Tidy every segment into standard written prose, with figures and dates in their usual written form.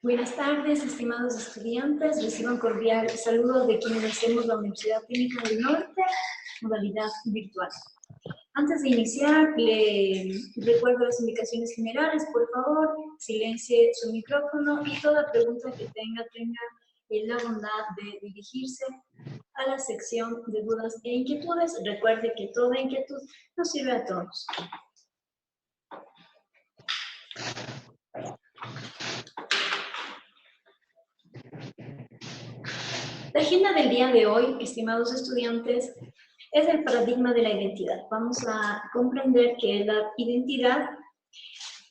Buenas tardes, estimados estudiantes. Reciban cordial saludo de quienes hacemos la Universidad Técnica del Norte, modalidad virtual. Antes de iniciar, le recuerdo las indicaciones generales. Por favor, silencie su micrófono y toda pregunta que tenga la bondad de dirigirse a la sección de dudas e inquietudes. Recuerde que toda inquietud nos sirve a todos. La agenda del día de hoy, estimados estudiantes, es el paradigma de la identidad. Vamos a comprender que la identidad,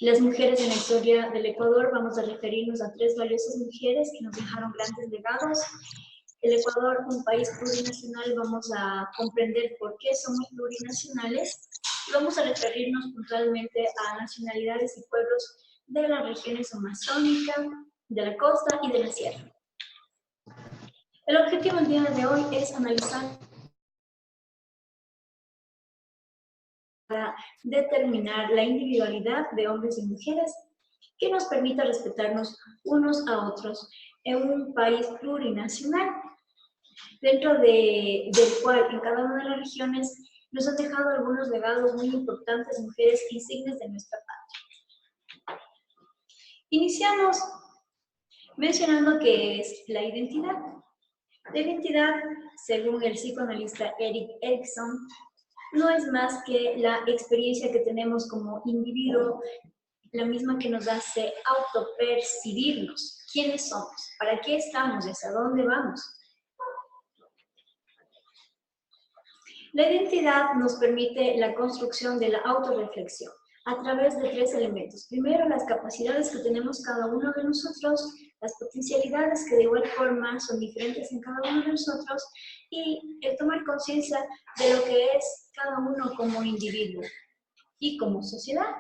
las mujeres en la historia del Ecuador, vamos a referirnos a tres valiosas mujeres que nos dejaron grandes legados. El Ecuador, un país plurinacional, vamos a comprender por qué somos plurinacionales. Vamos a referirnos puntualmente a nacionalidades y pueblos de las regiones amazónica, de la costa y de la sierra. El objetivo del día de hoy es analizar para determinar la individualidad de hombres y mujeres que nos permita respetarnos unos a otros en un país plurinacional, dentro del cual en cada una de las regiones nos han dejado algunos legados muy importantes, mujeres insignes de nuestra patria. Iniciamos mencionando qué es la identidad. La identidad, según el psicoanalista Erik Erikson, no es más que la experiencia que tenemos como individuo, la misma que nos hace autopercibirnos. ¿Quiénes somos? ¿Para qué estamos? ¿Hacia dónde vamos? La identidad nos permite la construcción de la autorreflexión a través de tres elementos. Primero, las capacidades que tenemos cada uno de nosotros, las potencialidades que de igual forma son diferentes en cada uno de nosotros, y el tomar conciencia de lo que es cada uno como individuo y como sociedad.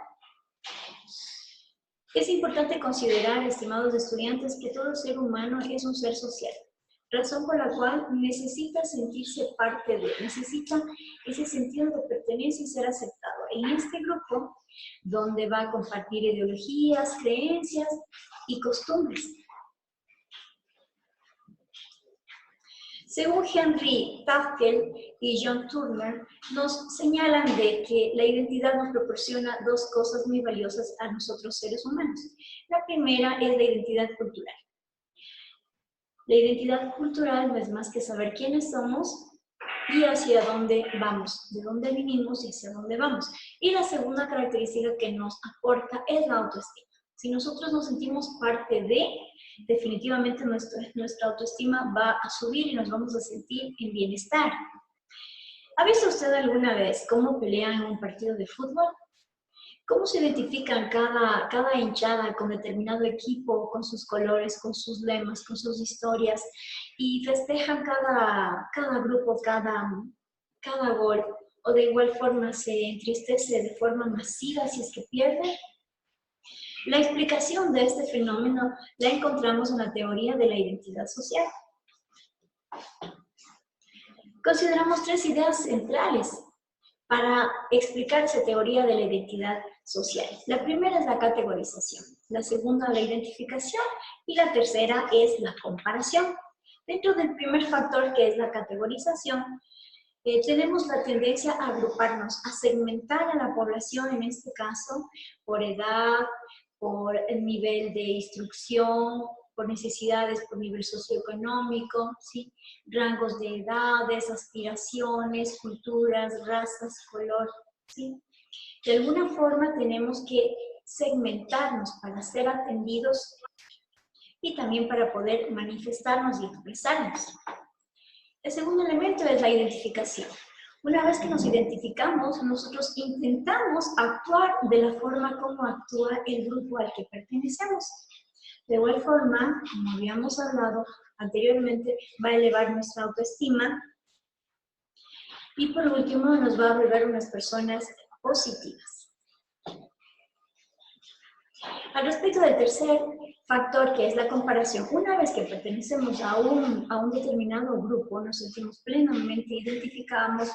Es importante considerar, estimados estudiantes, que todo ser humano es un ser social, razón por la cual necesita sentirse parte de, necesita ese sentido de pertenencia y ser aceptado en este grupo, donde va a compartir ideologías, creencias y costumbres. Según Henry Tafkel y John Turner, nos señalan de que la identidad nos proporciona dos cosas muy valiosas a nosotros seres humanos. La primera es la identidad cultural. La identidad cultural no es más que saber quiénes somos y hacia dónde vamos, de dónde vinimos y hacia dónde vamos. Y la segunda característica que nos aporta es la autoestima. Si nosotros nos sentimos parte de, definitivamente nuestra autoestima va a subir y nos vamos a sentir en bienestar. ¿Ha visto usted alguna vez cómo pelean en un partido de fútbol? ¿Cómo se identifican cada hinchada con determinado equipo, con sus colores, con sus lemas, con sus historias? Y festejan cada grupo, cada gol. O de igual forma se entristece de forma masiva si es que pierde. La explicación de este fenómeno la encontramos en la teoría de la identidad social. Consideramos tres ideas centrales para explicar esa teoría de la identidad social. La primera es la categorización, la segunda la identificación y la tercera es la comparación. Dentro del primer factor, que es la categorización, tenemos la tendencia a agruparnos, a segmentar a la población, en este caso, por edad, por el nivel de instrucción, por necesidades, por nivel socioeconómico, ¿sí? Rangos de edades, aspiraciones, culturas, razas, color, ¿sí? De alguna forma tenemos que segmentarnos para ser atendidos y también para poder manifestarnos y expresarnos. El segundo elemento es la identificación. Una vez que nos identificamos, nosotros intentamos actuar de la forma como actúa el grupo al que pertenecemos. De igual forma, como habíamos hablado anteriormente, va a elevar nuestra autoestima y por último nos va a volver unas personas positivas. Al respecto del tercer factor, que es la comparación, una vez que pertenecemos a un determinado grupo, nos sentimos plenamente identificados,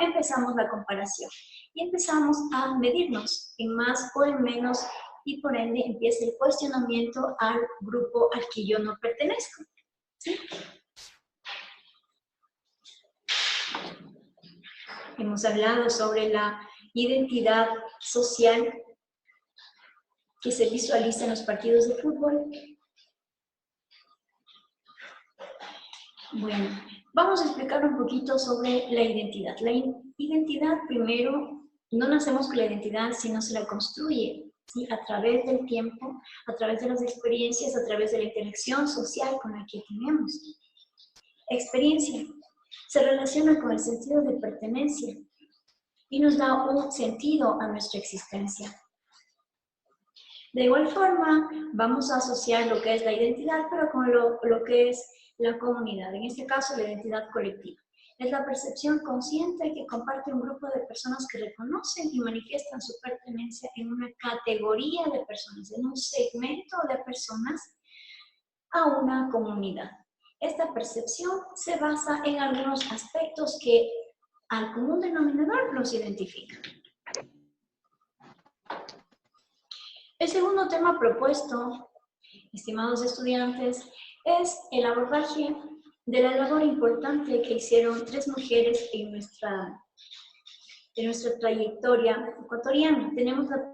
empezamos la comparación y empezamos a medirnos en más o en menos y por ende empieza el cuestionamiento al grupo al que yo no pertenezco. ¿Sí? Hemos hablado sobre la identidad social que se visualiza en los partidos de fútbol. Bueno, vamos a explicar un poquito sobre la identidad. La identidad, primero, no nacemos con la identidad, sino se la construye, ¿sí? A través del tiempo, a través de las experiencias, a través de la interacción social con la que tenemos. Experiencia se relaciona con el sentido de pertenencia y nos da un sentido a nuestra existencia. De igual forma, vamos a asociar lo que es la identidad, pero con lo que es la comunidad, en este caso la identidad colectiva. Es la percepción consciente que comparte un grupo de personas que reconocen y manifiestan su pertenencia en una categoría de personas, en un segmento de personas a una comunidad. Esta percepción se basa en algunos aspectos que al común denominador los identifican. El segundo tema propuesto, estimados estudiantes, es el abordaje de la labor importante que hicieron 3 mujeres en nuestra trayectoria ecuatoriana. Tenemos la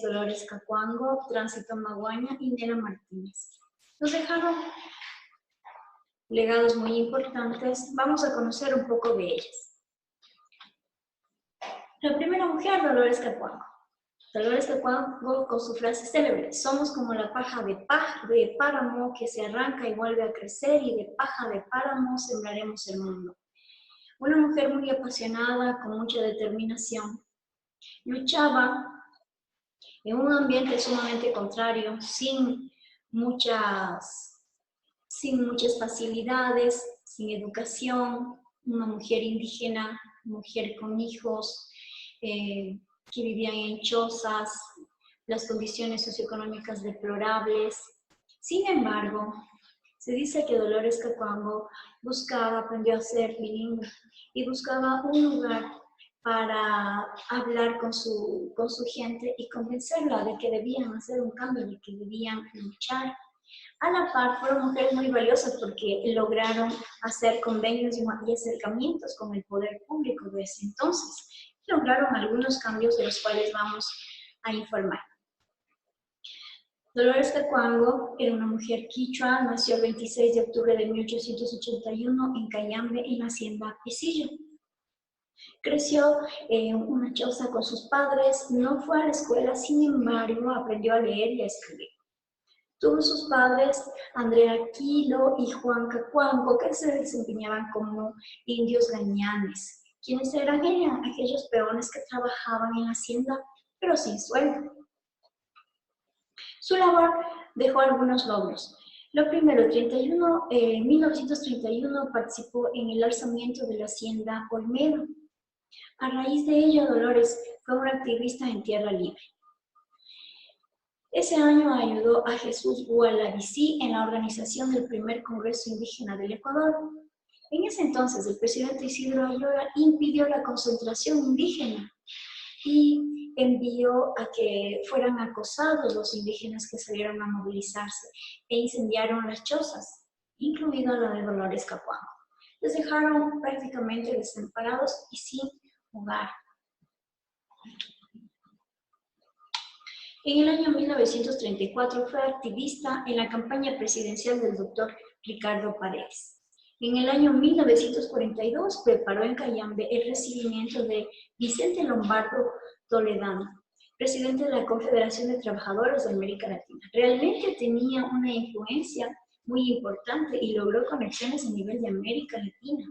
Dolores Cacuango, Tránsito Maguaña y Nela Martínez. Nos dejaron legados muy importantes. Vamos a conocer un poco de ellas. La primera mujer, Dolores Cacuango. Dolores Cacuango con su frase célebre: somos como la paja de páramo que se arranca y vuelve a crecer, y de paja de páramo sembraremos el mundo. Una mujer muy apasionada, con mucha determinación. Luchaba en un ambiente sumamente contrario, sin muchas facilidades, sin educación, una mujer indígena, mujer con hijos, que vivían en chozas, las condiciones socioeconómicas deplorables. Sin embargo, se dice que Dolores Cacuango aprendió a ser bilingüe y buscaba un lugar para hablar con su gente y convencerla de que debían hacer un cambio, de que debían luchar. A la par, fueron mujeres muy valiosas porque lograron hacer convenios y acercamientos con el poder público de ese entonces. Lograron algunos cambios de los cuales vamos a informar. Dolores Cacuango era una mujer quichua, nació el 26 de octubre de 1881 en Cayambe, en la hacienda Pisillo. Creció en una choza con sus padres, no fue a la escuela, sin embargo, aprendió a leer y a escribir. Tuvo sus padres, Andrea Aquilo y Juan Cacuango, que se desempeñaban como indios gañanes, quienes eran aquellos peones que trabajaban en la hacienda, pero sin sueldo. Su labor dejó algunos logros. Lo primero, en 1931 participó en el alzamiento de la hacienda Olmedo. A raíz de ello, Dolores fue una activista en Tierra Libre. Ese año ayudó a Jesús Gualavicí en la organización del primer Congreso Indígena del Ecuador. En ese entonces, el presidente Isidro Ayora impidió la concentración indígena y envió a que fueran acosados los indígenas que salieron a movilizarse e incendiaron las chozas, incluida la de Dolores Cacuango. Les dejaron prácticamente desamparados y sin hogar. En el año 1934 fue activista en la campaña presidencial del doctor Ricardo Paredes. En el año 1942 preparó en Cayambe el recibimiento de Vicente Lombardo Toledano, presidente de la Confederación de Trabajadores de América Latina. Realmente tenía una influencia muy importante y logró conexiones a nivel de América Latina.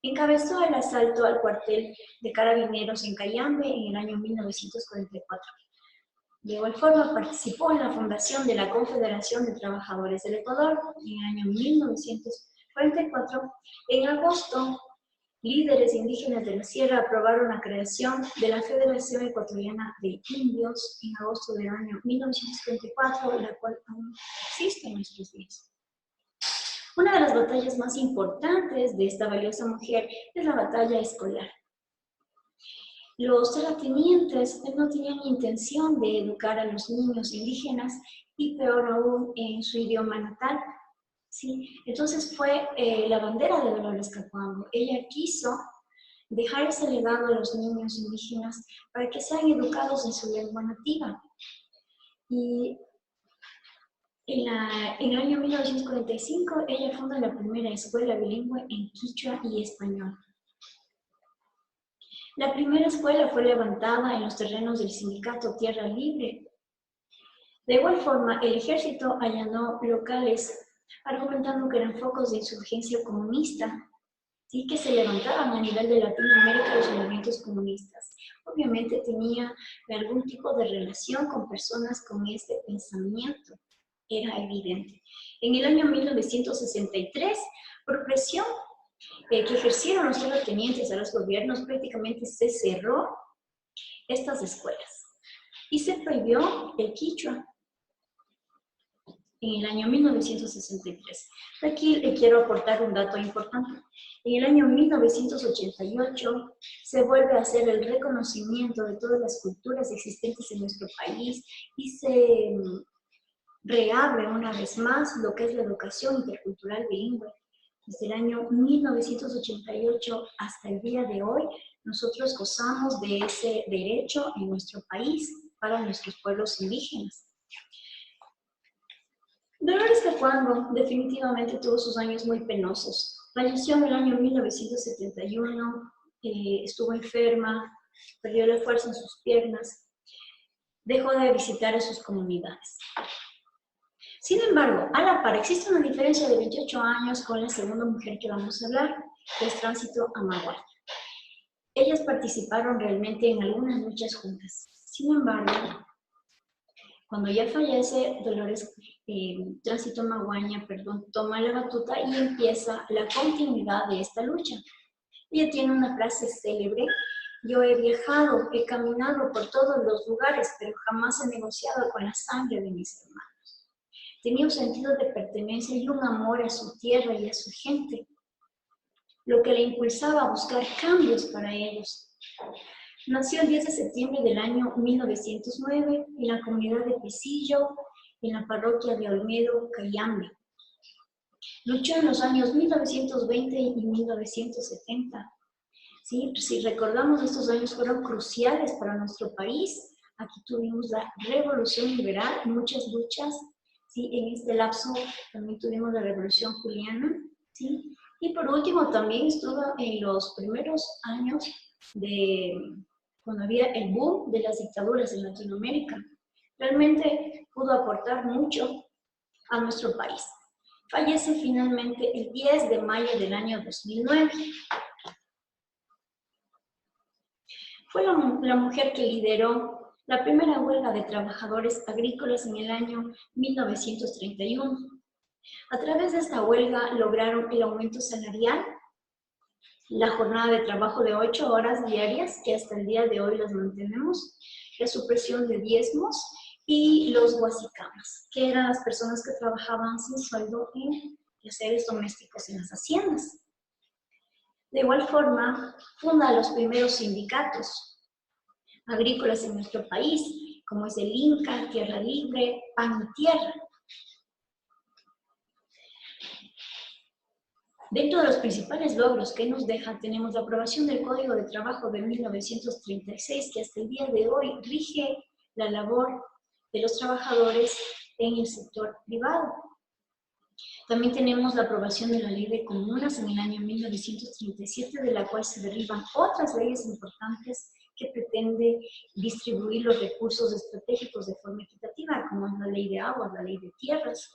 Encabezó el asalto al cuartel de carabineros en Cayambe en el año 1944. De igual forma, participó en la fundación de la Confederación de Trabajadores del Ecuador en el año 1944. En agosto, líderes indígenas de la Sierra aprobaron la creación de la Federación Ecuatoriana de Indios en agosto del año 1934, la cual aún existe en nuestros días. Una de las batallas más importantes de esta valiosa mujer es la batalla escolar. Los terratenientes no tenían intención de educar a los niños indígenas y peor aún en su idioma natal. ¿Sí? Entonces fue la bandera de Dolores Cacuango. Ella quiso dejar ese legado a los niños indígenas para que sean educados en su lengua nativa. Y en el año 1945 ella funda la primera escuela bilingüe en quichua y español. La primera escuela fue levantada en los terrenos del sindicato Tierra Libre. De igual forma, el ejército allanó locales argumentando que eran focos de insurgencia comunista y que se levantaban a nivel de Latinoamérica los movimientos comunistas. Obviamente tenía algún tipo de relación con personas con este pensamiento, era evidente. En el año 1963, por presión que ejercieron los terratenientes a los gobiernos, prácticamente se cerró estas escuelas y se prohibió el quichua en el año 1963. Aquí le quiero aportar un dato importante. En el año 1988 se vuelve a hacer el reconocimiento de todas las culturas existentes en nuestro país y se reabre una vez más lo que es la educación intercultural bilingüe. Desde el año 1988 hasta el día de hoy, nosotros gozamos de ese derecho en nuestro país para nuestros pueblos indígenas. Dolores Cacuango definitivamente tuvo sus años muy penosos. Falleció en el año 1971, estuvo enferma, perdió la fuerza en sus piernas, dejó de visitar a sus comunidades. Sin embargo, a la par existe una diferencia de 28 años con la segunda mujer que vamos a hablar, que es Tránsito Amaguaña. Ellas participaron realmente en algunas luchas juntas. Sin embargo, cuando ya fallece Dolores, Tránsito Amaguaña, toma la batuta y empieza la continuidad de esta lucha. Ella tiene una frase célebre: yo he viajado, he caminado por todos los lugares, pero jamás he negociado con la sangre de mis hermanos. Tenía un sentido de pertenencia y un amor a su tierra y a su gente, lo que le impulsaba a buscar cambios para ellos. Nació el 10 de septiembre del año 1909 en la comunidad de Pesillo, en la parroquia de Olmedo, Cayambe. Luchó en los años 1920 y 1970. ¿Sí? Si recordamos, estos años fueron cruciales para nuestro país. Aquí tuvimos la revolución liberal, muchas luchas. ¿Sí? En este lapso también tuvimos la revolución juliana. ¿Sí? Y por último también estuvo en los primeros años de cuando había el boom de las dictaduras en Latinoamérica. Realmente pudo aportar mucho a nuestro país. Fallece finalmente el 10 de mayo del año 2009. Fue la mujer que lideró la primera huelga de trabajadores agrícolas en el año 1931. A través de esta huelga lograron el aumento salarial, la jornada de trabajo de 8 horas diarias, que hasta el día de hoy las mantenemos, la supresión de diezmos y los huasicamas, que eran las personas que trabajaban sin sueldo en quehaceres domésticos en las haciendas. De igual forma, funda los primeros sindicatos agrícolas en nuestro país, como es el INCA, Tierra Libre, Pan y Tierra. Dentro de los principales logros que nos deja, tenemos la aprobación del Código de Trabajo de 1936, que hasta el día de hoy rige la labor de los trabajadores en el sector privado. También tenemos la aprobación de la Ley de Comunas en el año 1937, de la cual se derivan otras leyes importantes que pretende distribuir los recursos estratégicos de forma equitativa, como es la Ley de Aguas, la Ley de Tierras.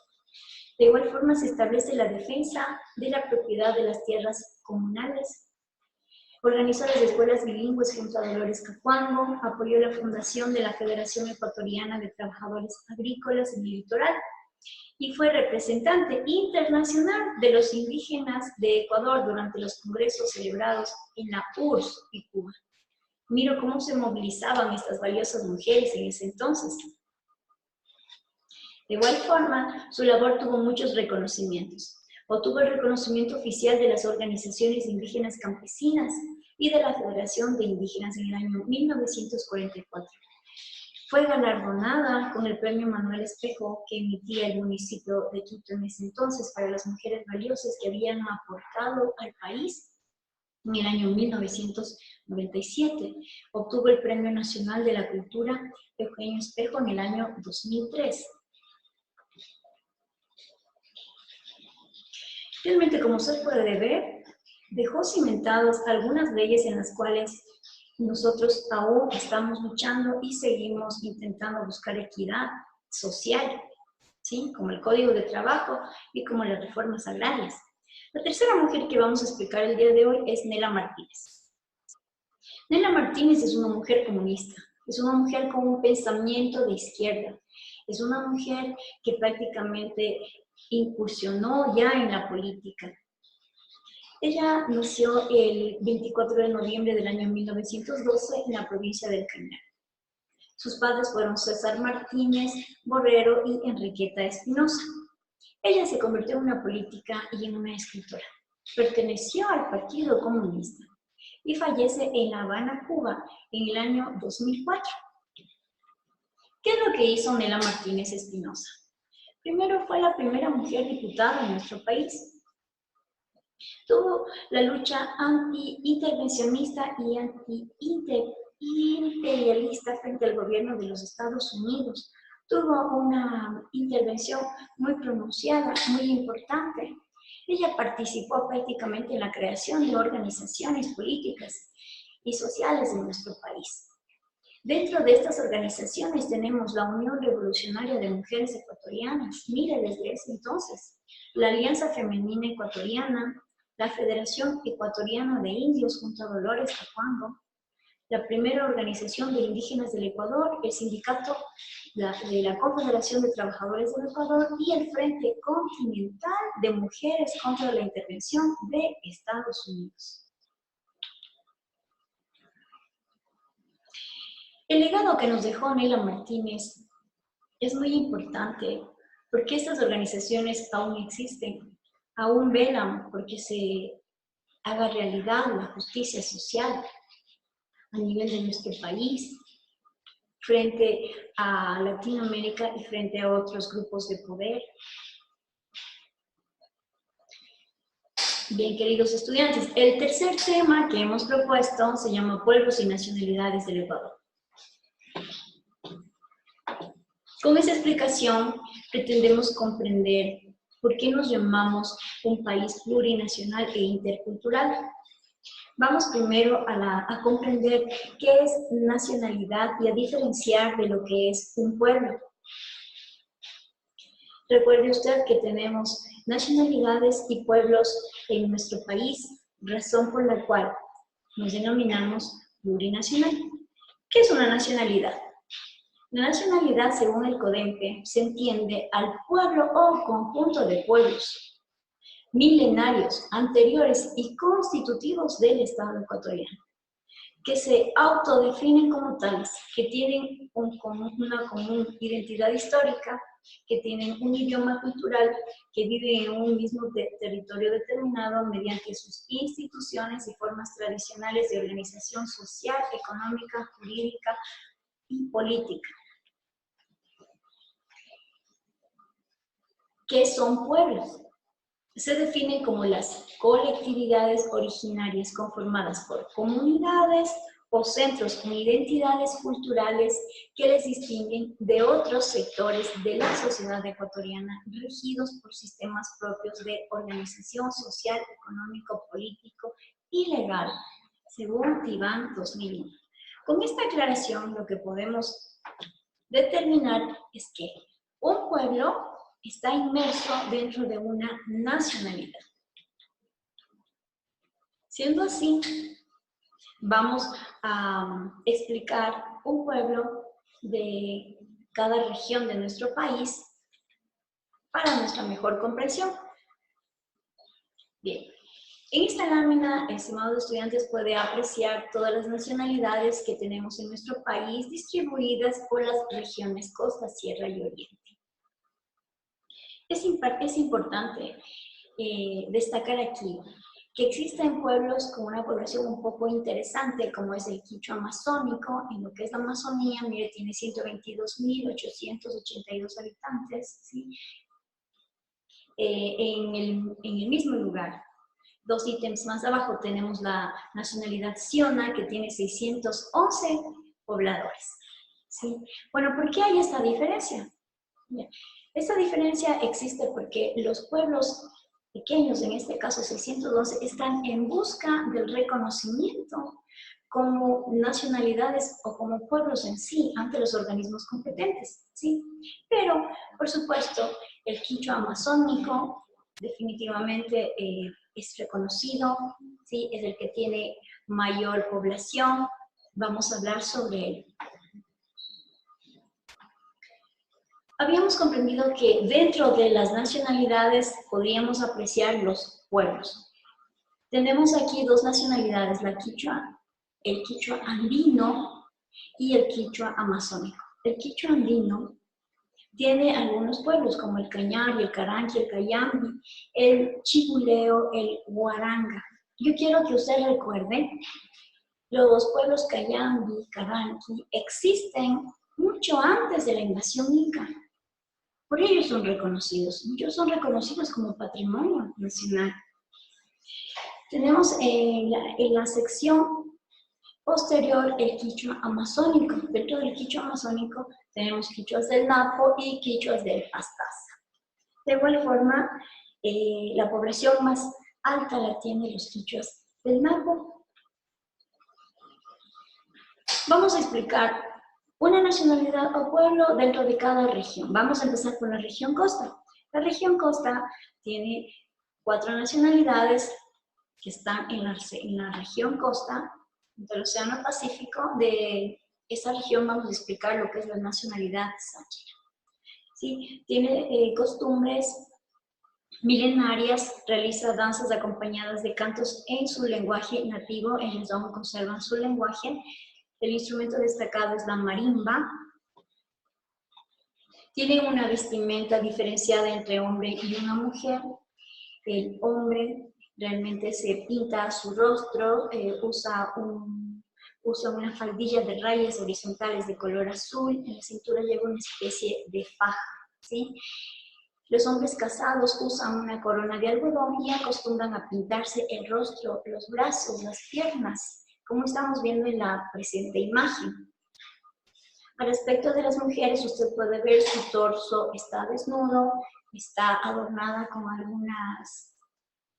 De igual forma se establece la defensa de la propiedad de las tierras comunales. Organizó las escuelas bilingües junto a Dolores Cacuango, apoyó la fundación de la Federación Ecuatoriana de Trabajadores Agrícolas en el litoral y fue representante internacional de los indígenas de Ecuador durante los congresos celebrados en la URSS y Cuba. Miro cómo se movilizaban estas valiosas mujeres en ese entonces. De igual forma, su labor tuvo muchos reconocimientos. Obtuvo el reconocimiento oficial de las organizaciones indígenas campesinas, y de la Federación de Indígenas en el año 1944. Fue galardonada con el premio Manuel Espejo que emitía el municipio de Quito en ese entonces para las mujeres valiosas que habían aportado al país. En el año 1997 obtuvo el Premio Nacional de la Cultura Eugenio Espejo en el año 2003. Realmente, como usted puede ver, dejó cimentadas algunas leyes en las cuales nosotros aún estamos luchando y seguimos intentando buscar equidad social, ¿sí? Como el Código de Trabajo y como las reformas agrarias. La tercera mujer que vamos a explicar el día de hoy es Nela Martínez. Nela Martínez es una mujer comunista, es una mujer con un pensamiento de izquierda, es una mujer que prácticamente incursionó ya en la política. Ella nació el 24 de noviembre del año 1912 en la provincia del Cañar. Sus padres fueron César Martínez Borrero y Enriqueta Espinosa. Ella se convirtió en una política y en una escritora. Perteneció al Partido Comunista y fallece en La Habana, Cuba, en el año 2004. ¿Qué es lo que hizo Nela Martínez Espinosa? Primero, fue la primera mujer diputada en nuestro país. Tuvo la lucha anti-intervencionista y anti-imperialista frente al gobierno de los Estados Unidos. Tuvo una intervención muy pronunciada, muy importante. Ella participó prácticamente en la creación de organizaciones políticas y sociales en nuestro país. Dentro de estas organizaciones tenemos la Unión Revolucionaria de Mujeres Ecuatorianas, mire, desde ese entonces, la Alianza Femenina Ecuatoriana, la Federación Ecuatoriana de Indios junto a Dolores Tacuango, la primera organización de indígenas del Ecuador, el sindicato de la Confederación de Trabajadores del Ecuador y el Frente Continental de Mujeres contra la Intervención de Estados Unidos. El legado que nos dejó Nela Martínez es muy importante porque estas organizaciones aún existen, aún velan porque se haga realidad la justicia social a nivel de nuestro país, frente a Latinoamérica y frente a otros grupos de poder. Bien, queridos estudiantes, el tercer tema que hemos propuesto se llama Pueblos y Nacionalidades del Ecuador. Con esa explicación pretendemos comprender por qué nos llamamos un país plurinacional e intercultural. Vamos primero a comprender qué es nacionalidad y a diferenciar de lo que es un pueblo. Recuerde usted que tenemos nacionalidades y pueblos en nuestro país, razón por la cual nos denominamos plurinacional. ¿Qué es una nacionalidad? La nacionalidad, según el CODEMPE, se entiende al pueblo o conjunto de pueblos milenarios, anteriores y constitutivos del Estado ecuatoriano, que se autodefinen como tales, que tienen una común identidad histórica, que tienen un idioma cultural, que viven en un mismo territorio determinado mediante sus instituciones y formas tradicionales de organización social, económica, jurídica y política. ¿Qué son pueblos? Se definen como las colectividades originarias conformadas por comunidades o centros con identidades culturales que les distinguen de otros sectores de la sociedad ecuatoriana regidos por sistemas propios de organización social, económico, político y legal, según Iván 2001. Con esta aclaración lo que podemos determinar es que un pueblo está inmerso dentro de una nacionalidad. Siendo así, vamos a explicar un pueblo de cada región de nuestro país para nuestra mejor comprensión. Bien, en esta lámina, estimados estudiantes, puede apreciar todas las nacionalidades que tenemos en nuestro país distribuidas por las regiones costa, sierra y oriente. Es importante destacar aquí que existen pueblos con una población un poco interesante, como es el quichua amazónico, en lo que es la Amazonía, mire, tiene 122.882 habitantes, ¿sí? En el mismo lugar. 2 ítems más abajo tenemos la nacionalidad Siona, que tiene 611 pobladores, ¿sí? Bueno, ¿por qué hay esta diferencia? Bien, esta diferencia existe porque los pueblos pequeños, en este caso 612, están en busca del reconocimiento como nacionalidades o como pueblos en sí ante los organismos competentes, ¿sí? Pero, por supuesto, el quichua amazónico definitivamente es reconocido, ¿sí? Es el que tiene mayor población. Vamos a hablar sobre él. Habíamos comprendido que dentro de las nacionalidades podríamos apreciar los pueblos. Tenemos aquí 2 nacionalidades, la quichua, el quichua andino y el quichua amazónico. El quichua andino tiene algunos pueblos como el Cañari, el Caranqui, el Cayambi, el Chibuleo, el Huaranga. Yo quiero que ustedes recuerden, los pueblos Cayambi, Caranqui existen mucho antes de la invasión inca. Por ello son reconocidos. Muchos son reconocidos como patrimonio nacional. Tenemos en la sección posterior el quichua amazónico. Dentro del quichua amazónico tenemos quichuas del Napo y quichuas del Pastaza. De igual forma, la población más alta la tienen los quichuas del Napo. Vamos a explicar una nacionalidad o pueblo dentro de cada región. Vamos a empezar por la región costa. La región costa tiene 4 nacionalidades que están en la región costa del Océano Pacífico. De esa región vamos a explicar lo que es la nacionalidad sáchira. ¿Sí? Tiene costumbres milenarias, realiza danzas acompañadas de cantos en su lenguaje nativo, ellos aún conservan su lenguaje. El instrumento destacado es la marimba. Tiene una vestimenta diferenciada entre hombre y una mujer. El hombre realmente se pinta su rostro, usa una faldilla de rayas horizontales de color azul, en la cintura lleva una especie de faja, ¿sí? Los hombres casados usan una corona de algodón y acostumbran a pintarse el rostro, los brazos, las piernas, como estamos viendo en la presente imagen. Al respecto de las mujeres, usted puede ver su torso está desnudo, está adornada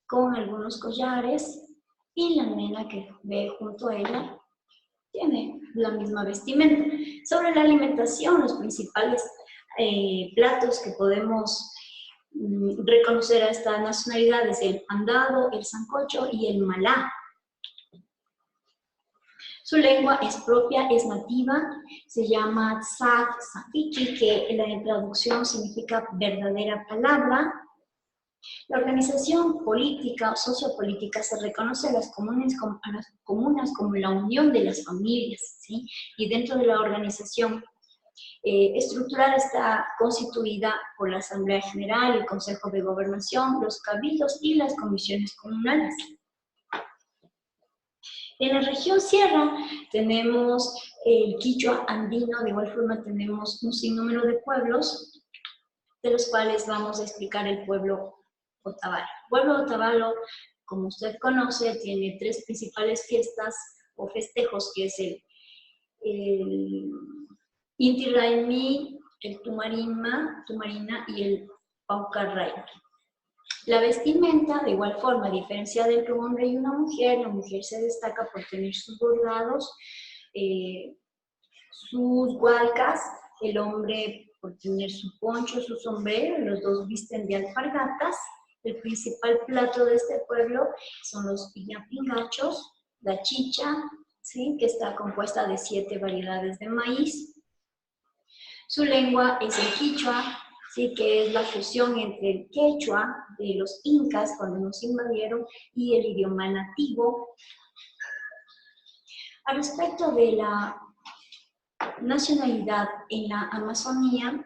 con algunos collares, y la nena que ve junto a ella tiene la misma vestimenta. Sobre la alimentación, los principales platos que podemos reconocer a esta nacionalidad es el pandado, el sancocho y el malá. Su lengua es propia, es nativa, se llama Tzak Zapiki, que en la traducción significa verdadera palabra. La organización política o sociopolítica se reconoce a las comunas como la unión de las familias, ¿sí? Y dentro de la organización estructural está constituida por la Asamblea General, el Consejo de Gobernación, los cabildos y las comisiones comunales. En la región sierra tenemos el quichua andino, de igual forma tenemos un sinnúmero de pueblos, de los cuales vamos a explicar el pueblo Otavalo. El pueblo Otavalo, como usted conoce, tiene 3 principales fiestas o festejos, que es el Inti Raymi, el Tumarina y el Paucarraymi. La vestimenta, de igual forma, diferenciada entre un hombre y una mujer, la mujer se destaca por tener sus bordados, sus hualcas, el hombre por tener su poncho, su sombrero, los dos visten de alpargatas. El principal plato de este pueblo son los pillapingachos, la chicha, ¿sí? Que está compuesta de 7 variedades de maíz. Su lengua es el quichua, ¿sí? Que es la fusión entre el quechua de los incas cuando nos invadieron y el idioma nativo. Al respecto de la nacionalidad en la Amazonía,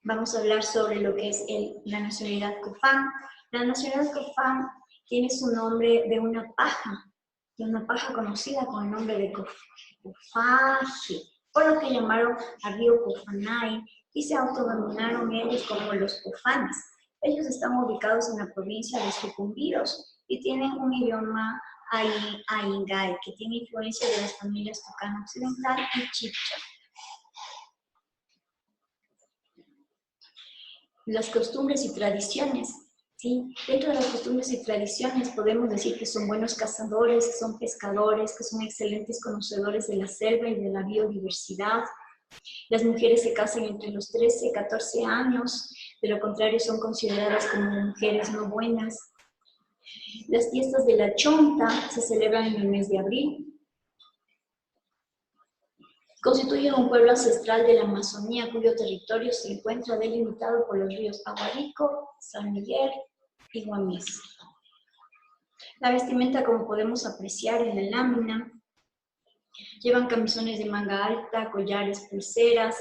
vamos a hablar sobre lo que es la nacionalidad Cofán. La nacionalidad Cofán tiene su nombre de una paja conocida con el nombre de Cofaje, por lo que llamaron al río Cofanay y se autodenominaron ellos como los cofanes. Ellos están ubicados en la provincia de Sucumbíos y tienen un idioma Aingay, que tiene influencia de las familias Tucano Occidental y Chibcha. Las costumbres y tradiciones. ¿Sí? Dentro de las costumbres y tradiciones podemos decir que son buenos cazadores, que son pescadores, que son excelentes conocedores de la selva y de la biodiversidad. Las mujeres se casan entre los 13 y 14 años, de lo contrario son consideradas como mujeres no buenas. Las fiestas de la Chonta se celebran en el mes de abril. Constituyen un pueblo ancestral de la Amazonía cuyo territorio se encuentra delimitado por los ríos Aguarico, San Miguel y Guamis. La vestimenta, como podemos apreciar en la lámina, llevan camisones de manga alta, collares, pulseras,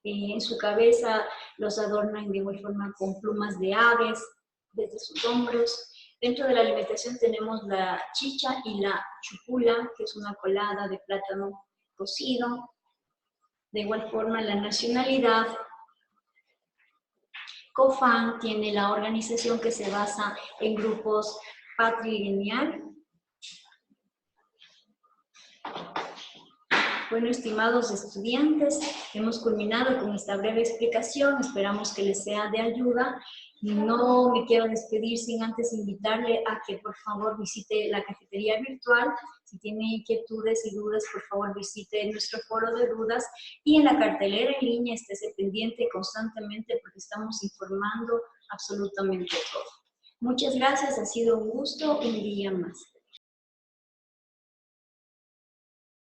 en su cabeza los adornan de igual forma con plumas de aves desde sus hombros. Dentro de la alimentación tenemos la chicha y la chupula, que es una colada de plátano cocido. De igual forma, la nacionalidad. COFAN tiene la organización que se basa en grupos patrilineal. Bueno, estimados estudiantes, hemos culminado con esta breve explicación. Esperamos que les sea de ayuda. No me quiero despedir sin antes invitarle a que por favor visite la cafetería virtual. Si tiene inquietudes y dudas, por favor visite nuestro foro de dudas. Y en la cartelera en línea estése pendiente constantemente porque estamos informando absolutamente todo. Muchas gracias, ha sido un gusto, un día más.